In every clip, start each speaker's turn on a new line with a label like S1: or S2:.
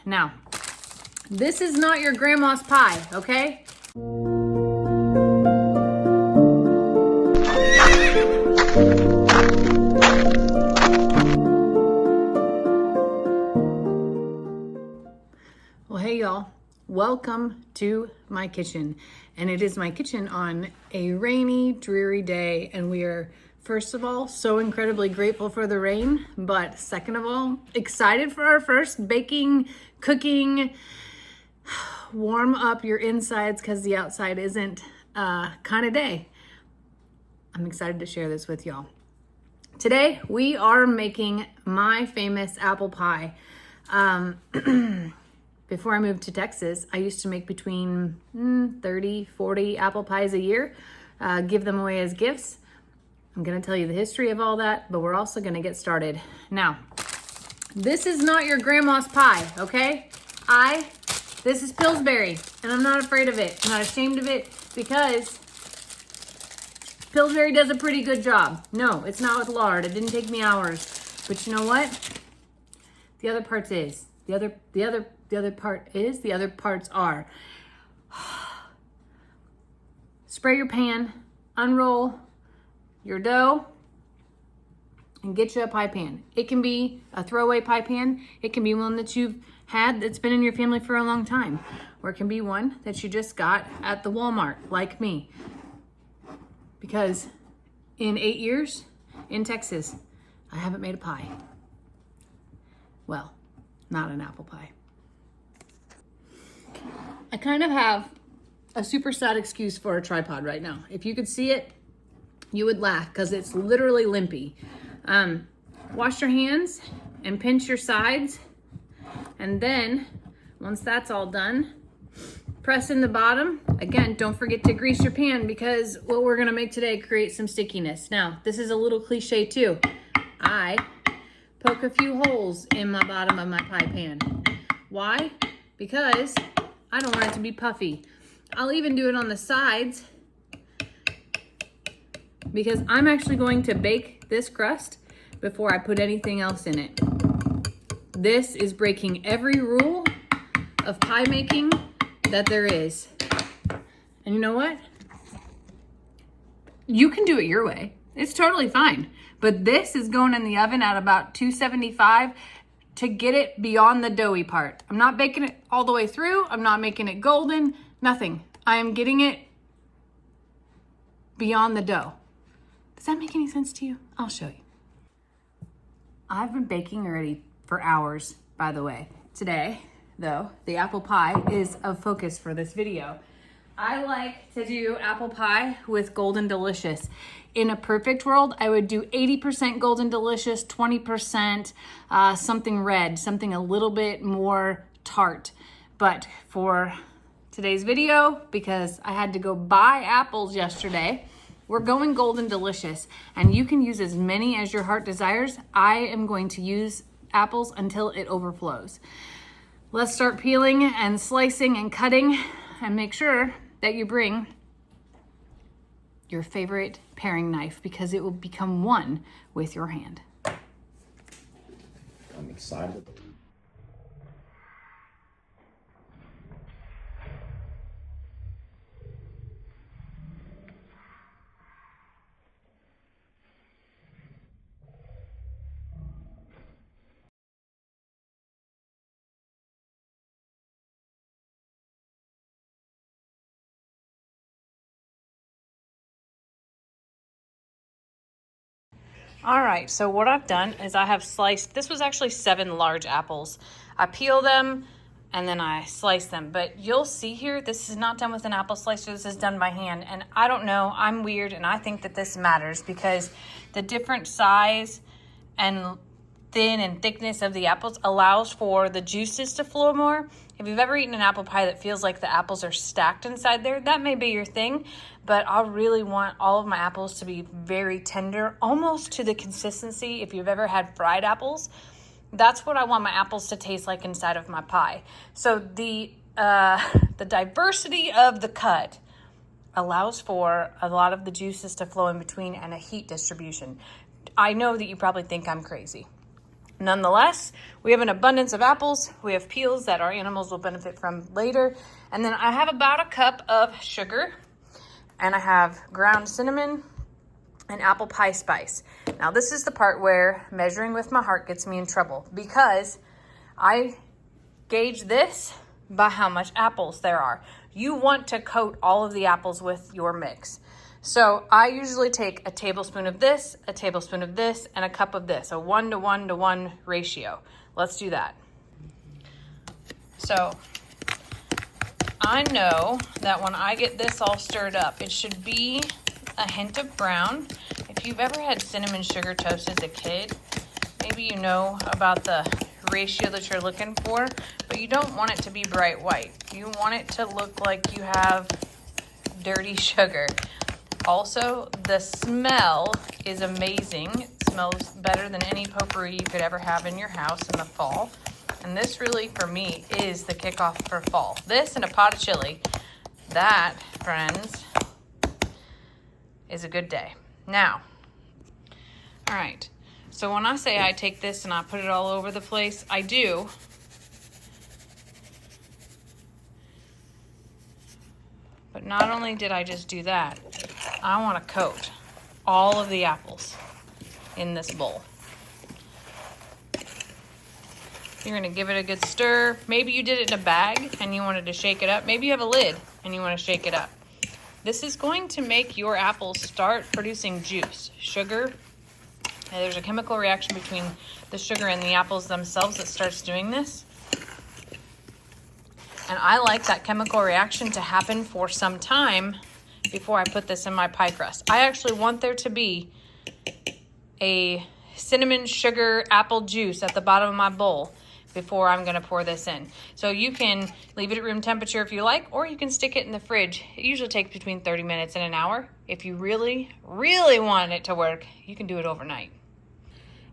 S1: Now, this is not your grandma's pie, okay? Well, hey y'all, welcome to my kitchen. And it is my kitchen on a rainy, dreary day. And we are, first of all, so incredibly grateful for the rain. But second of all, excited for our first baking, cooking, warm up your insides because the outside isn't kind of day. I'm excited to share this with y'all. Today, we are making my famous apple pie. Before I moved to Texas, I used to make between 30, 40 apple pies a year, give them away as gifts. I'm gonna tell you the history of all that, but we're also gonna get started. Now, this is not your grandma's pie, okay? This is Pillsbury, and I'm not afraid of it. I'm not ashamed of it because Pillsbury does a pretty good job. No, it's not with lard. It didn't take me hours. But you know what? The other parts is. The other parts are. Spray your pan, unroll your dough, and get you a pie pan. It can be a throwaway pie pan. It can be one that you've had that's been in your family for a long time. Or it can be one that you just got at the Walmart, like me. Because in 8 years in Texas, I haven't made a pie. Well, not an apple pie. I kind of have a super sad excuse for a tripod right now. If you could see it, you would laugh because it's literally limpy. Wash your hands and pinch your sides. And then once that's all done, press in the bottom. Again, don't forget to grease your pan because what we're gonna make today creates some stickiness. Now, this is a little cliche too. I poke a few holes in my bottom of my pie pan. Why? Because I don't want it to be puffy. I'll even do it on the sides because I'm actually going to bake this crust before I put anything else in it. This is breaking every rule of pie making that there is. And you know what? You can do it your way. It's totally fine. But this is going in the oven at about 275 to get it beyond the doughy part. I'm not baking it all the way through. I'm not making it golden, nothing. I am getting it beyond the dough. Does that make any sense to you? I'll show you. I've been baking already for hours, by the way. Today, though, the apple pie is of focus for this video. I like to do apple pie with Golden Delicious. In a perfect world, I would do 80% Golden Delicious, 20% something red, something a little bit more tart. But for today's video, because I had to go buy apples yesterday, we're going Golden Delicious. And you can use as many as your heart desires. I am going to use apples until it overflows. Let's start peeling and slicing and cutting, and make sure that you bring your favorite paring knife because it will become one with your hand.
S2: I'm excited.
S1: All right, so what I've done is I have sliced, this was actually 7 large apples. I peel them and then I slice them, but you'll see here, this is not done with an apple slicer, this is done by hand. And I don't know, I'm weird and I think that this matters because the different size and thin and thickness of the apples allows for the juices to flow more. If you've ever eaten an apple pie that feels like the apples are stacked inside there, that may be your thing, but I really want all of my apples to be very tender, almost to the consistency. If you've ever had fried apples, that's what I want my apples to taste like inside of my pie. So the diversity of the cut allows for a lot of the juices to flow in between and a heat distribution. I know that you probably think I'm crazy. nonetheless, we have an abundance of apples. We have peels that our animals will benefit from later. And then I have about a cup of sugar, and I have ground cinnamon and apple pie spice. Now this is the part where measuring with my heart gets me in trouble, because I gauge this by how much apples there are. You want to coat all of the apples with your mix. So I usually take a tablespoon of this, a tablespoon of this, and a cup of this, a 1:1:1 ratio. Let's do that. So I know that when I get this all stirred up, it should be a hint of brown. If you've ever had cinnamon sugar toast as a kid, maybe you know about the ratio that you're looking for, but you don't want it to be bright white. You want it to look like you have dirty sugar. Also, the smell is amazing. It smells better than any potpourri you could ever have in your house in the fall. And this really, for me, is the kickoff for fall. This and a pot of chili. That, friends, is a good day. Now, all right. So when I say I take this and I put it all over the place, I do. But not only did I just do that, I want to coat all of the apples in this bowl. You're going to give it a good stir. Maybe you did it in a bag and you wanted to shake it up. Maybe you have a lid and you want to shake it up. This is going to make your apples start producing juice, sugar. And there's a chemical reaction between the sugar and the apples themselves that starts doing this. And I like that chemical reaction to happen for some time before I put this in my pie crust. I actually want there to be a cinnamon sugar apple juice at the bottom of my bowl before I'm gonna pour this in. So you can leave it at room temperature if you like, or you can stick it in the fridge. It usually takes between 30 minutes and an hour. If you really, really want it to work, you can do it overnight.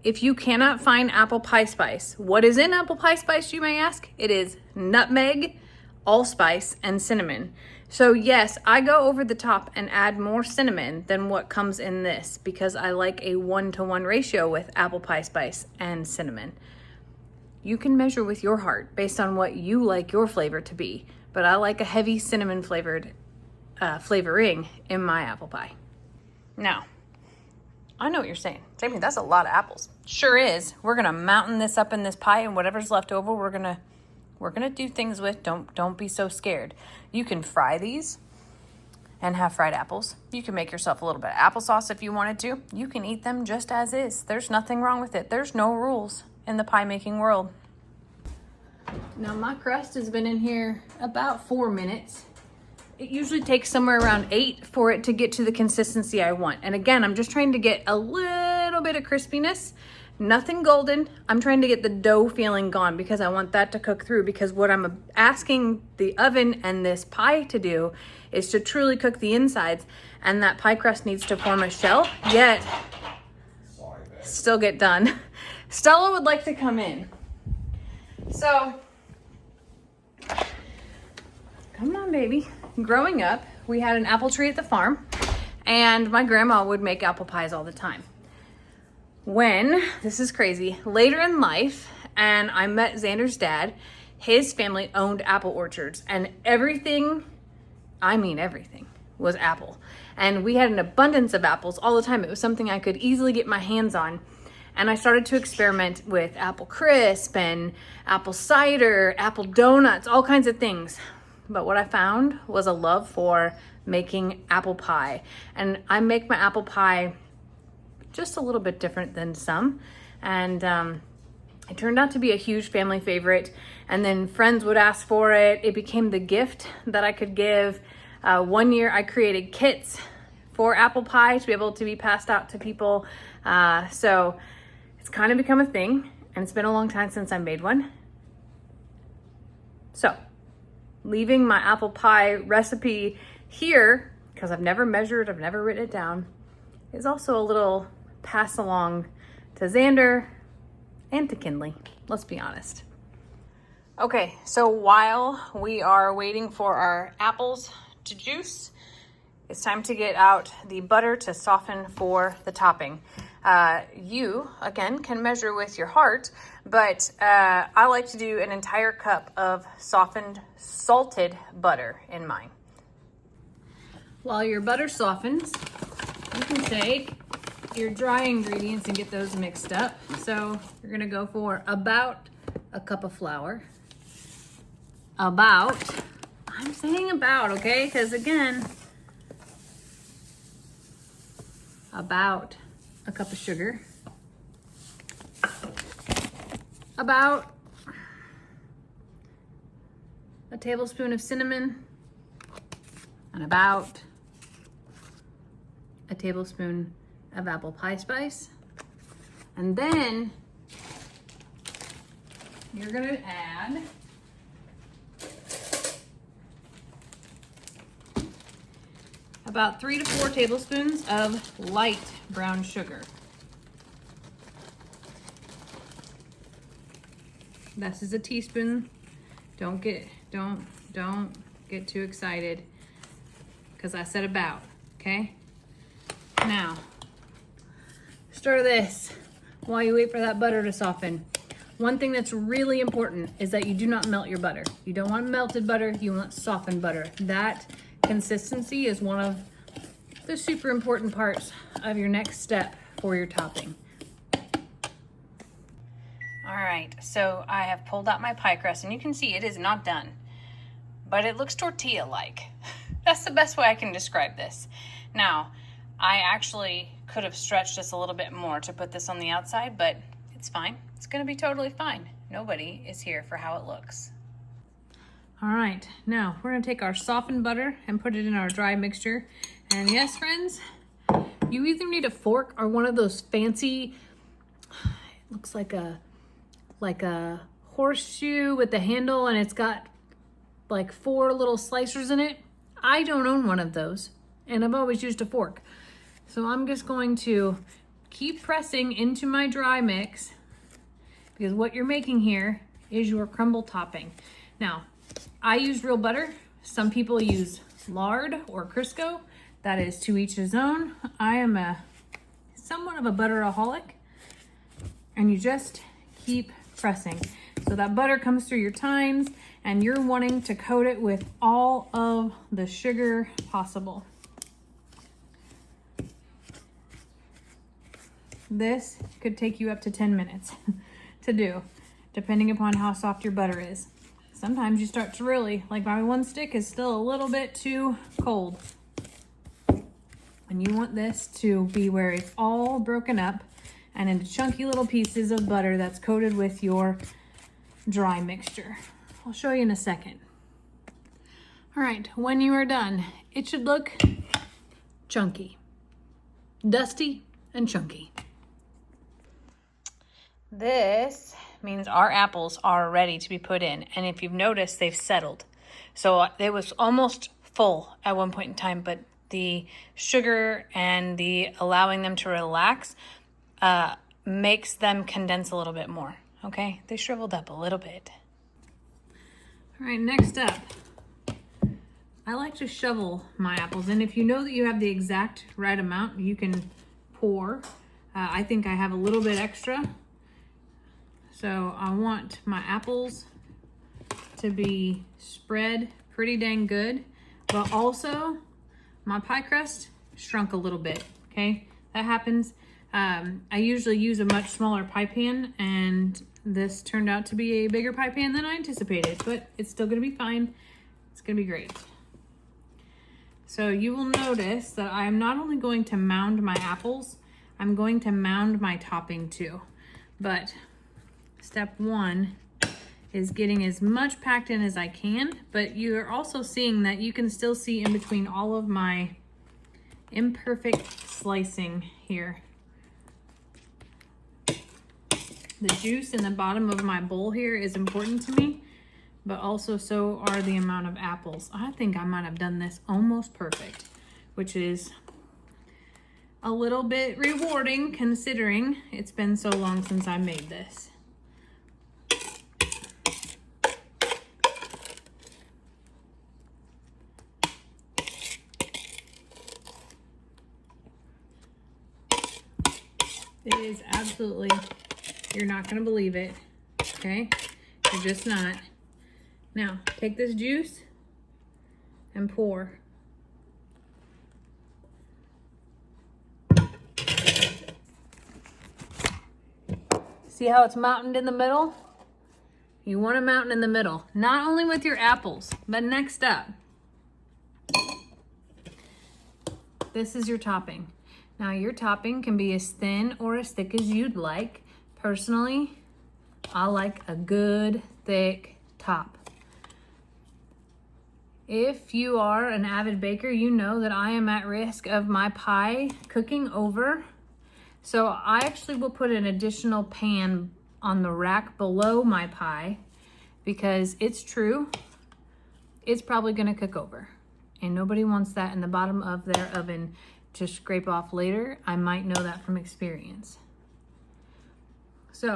S1: If you cannot find apple pie spice, what is in apple pie spice, you may ask? It is nutmeg, allspice, and cinnamon. So yes, I go over the top and add more cinnamon than what comes in this because I like a 1:1 ratio with apple pie spice and cinnamon. You can measure with your heart based on what you like your flavor to be, but I like a heavy cinnamon flavored flavoring in my apple pie. Now, I know what you're saying. Jamie, that's a lot of apples. Sure is. We're gonna mountain this up in this pie, and whatever's left over, we're gonna do things with. Don't be so scared. You can fry these and have fried apples. You can make yourself a little bit of applesauce if you wanted to. You can eat them just as is. There's nothing wrong with it. There's no rules in the pie making world. Now my crust has been in here about 4 minutes. It usually takes somewhere around 8 for it to get to the consistency I want. And again, I'm just trying to get a little bit of crispiness, nothing golden. I'm trying to get the dough feeling gone because I want that to cook through, because what I'm asking the oven and this pie to do is to truly cook the insides, and that pie crust needs to form a shell, yet still get done. Stella would like to come in. So, come on, baby. Growing up, we had an apple tree at the farm, and my grandma would make apple pies all the time. When, this is crazy, later in life, and I met Xander's dad, his family owned apple orchards, and everything, I mean everything, was apple. And we had an abundance of apples all the time. It was something I could easily get my hands on. And I started to experiment with apple crisp and apple cider, apple donuts, all kinds of things. But what I found was a love for making apple pie. And I make my apple pie just a little bit different than some. And it turned out to be a huge family favorite. And then friends would ask for it. It became the gift that I could give. One year I created kits for apple pie to be able to be passed out to people. So it's kind of become a thing, and it's been a long time since I made one. So leaving my apple pie recipe here, because I've never measured, I've never written it down, is also a little pass along to Xander and to Kinley, let's be honest. Okay, so while we are waiting for our apples to juice, it's time to get out the butter to soften for the topping. You, again, can measure with your heart, but I like to do an entire cup of softened, salted butter in mine. While your butter softens, you can take your dry ingredients and get those mixed up. So you're gonna go for about a cup of flour. I'm saying about, okay? Because again, about a cup of sugar. About a tablespoon of cinnamon. And about a tablespoon of apple pie spice. And then you're gonna add about 3 to 4 tablespoons of light brown sugar. This is a teaspoon. Don't get too excited because I said about, okay? Now, stir this while you wait for that butter to soften. One thing that's really important is that you do not melt your butter. You don't want melted butter, you want softened butter. That consistency is one of the super important parts of your next step for your topping. All right, so I have pulled out my pie crust and you can see it is not done, but it looks tortilla-like. That's the best way I can describe this. Now, I actually could have stretched this a little bit more to put this on the outside, but it's fine. It's gonna be totally fine. Nobody is here for how it looks. All right, now we're gonna take our softened butter and put it in our dry mixture. And yes, friends, you either need a fork or one of those fancy, it looks like a horseshoe with the handle and it's got like 4 little slicers in it. I don't own one of those and I've always used a fork. So I'm just going to keep pressing into my dry mix because what you're making here is your crumble topping. Now, I use real butter. Some people use lard or Crisco. That is to each his own. I am somewhat of a butteraholic, and you just keep pressing. So that butter comes through your tines and you're wanting to coat it with all of the sugar possible. This could take you up to 10 minutes to do, depending upon how soft your butter is. Sometimes you start to really, like my one stick is still a little bit too cold. And you want this to be where it's all broken up and into chunky little pieces of butter that's coated with your dry mixture. I'll show you in a second. All right, when you are done, it should look chunky, dusty and chunky. This means our apples are ready to be put in. And if you've noticed, they've settled. So it was almost full at one point in time, but the sugar and the allowing them to relax makes them condense a little bit more. Okay, they shriveled up a little bit. All right, next up, I like to shovel my apples. And if you know that you have the exact right amount, you can pour. I think I have a little bit extra. So I want my apples to be spread pretty dang good, but also my pie crust shrunk a little bit, okay? That happens. I usually use a much smaller pie pan, and this turned out to be a bigger pie pan than I anticipated, but it's still gonna be fine. It's gonna be great. So you will notice that I am not only going to mound my apples, I'm going to mound my topping too. But step 1 is getting as much packed in as I can, but you're also seeing that you can still see in between all of my imperfect slicing here. The juice in the bottom of my bowl here is important to me, but also so are the amount of apples. I think I might have done this almost perfect, which is a little bit rewarding considering it's been so long since I made this. It is absolutely, you're not gonna believe it, okay? You're just not. Now, take this juice and pour. See how it's mountained in the middle? You want a mountain in the middle, not only with your apples, but next up, this is your topping. Now your topping can be as thin or as thick as you'd like. Personally, I like a good thick top. If you are an avid baker, you know that I am at risk of my pie cooking over. So I actually will put an additional pan on the rack below my pie because it's true, it's probably gonna cook over. And nobody wants that in the bottom of their oven to scrape off later. I might know that from experience. So,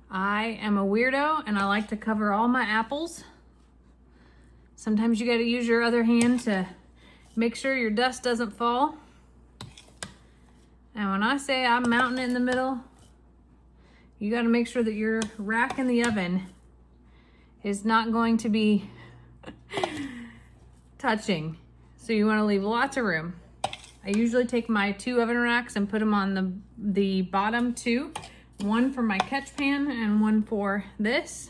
S1: I am a weirdo and I like to cover all my apples. Sometimes you gotta use your other hand to make sure your dust doesn't fall. And when I say I'm mounting it in the middle, you gotta make sure that your rack in the oven is not going to be touching. So you wanna leave lots of room. I usually take my 2 oven racks and put them on the bottom 2. One for my catch pan and one for this.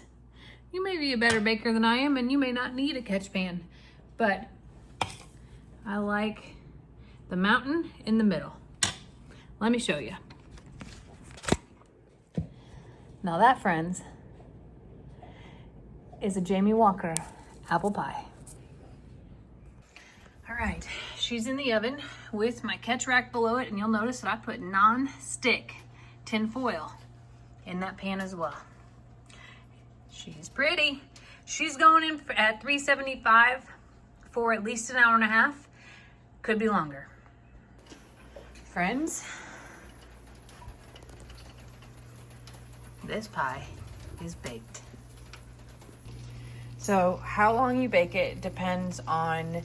S1: You may be a better baker than I am and you may not need a catch pan, but I like the mountain in the middle. Let me show you. Now that, friends, is a Jamie Walker apple pie. All right, she's in the oven with my catch rack below it, and you'll notice that I put non-stick tin foil in that pan as well. She's pretty. She's going in at 375 for at least an hour and a half. Could be longer. Friends, this pie is baked. So how long you bake it depends on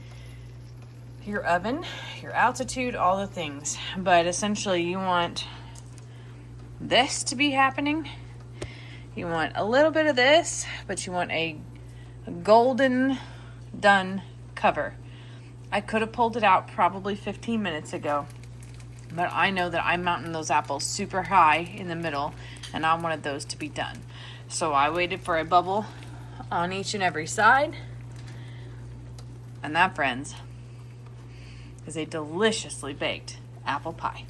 S1: your oven, your altitude, all the things. But essentially you want this to be happening. You want a little bit of this, but you want a golden done cover. I could have pulled it out probably 15 minutes ago, but I know that I'm mounting those apples super high in the middle and I wanted those to be done. So I waited for a bubble on each and every side. And that, friends, is a deliciously baked apple pie.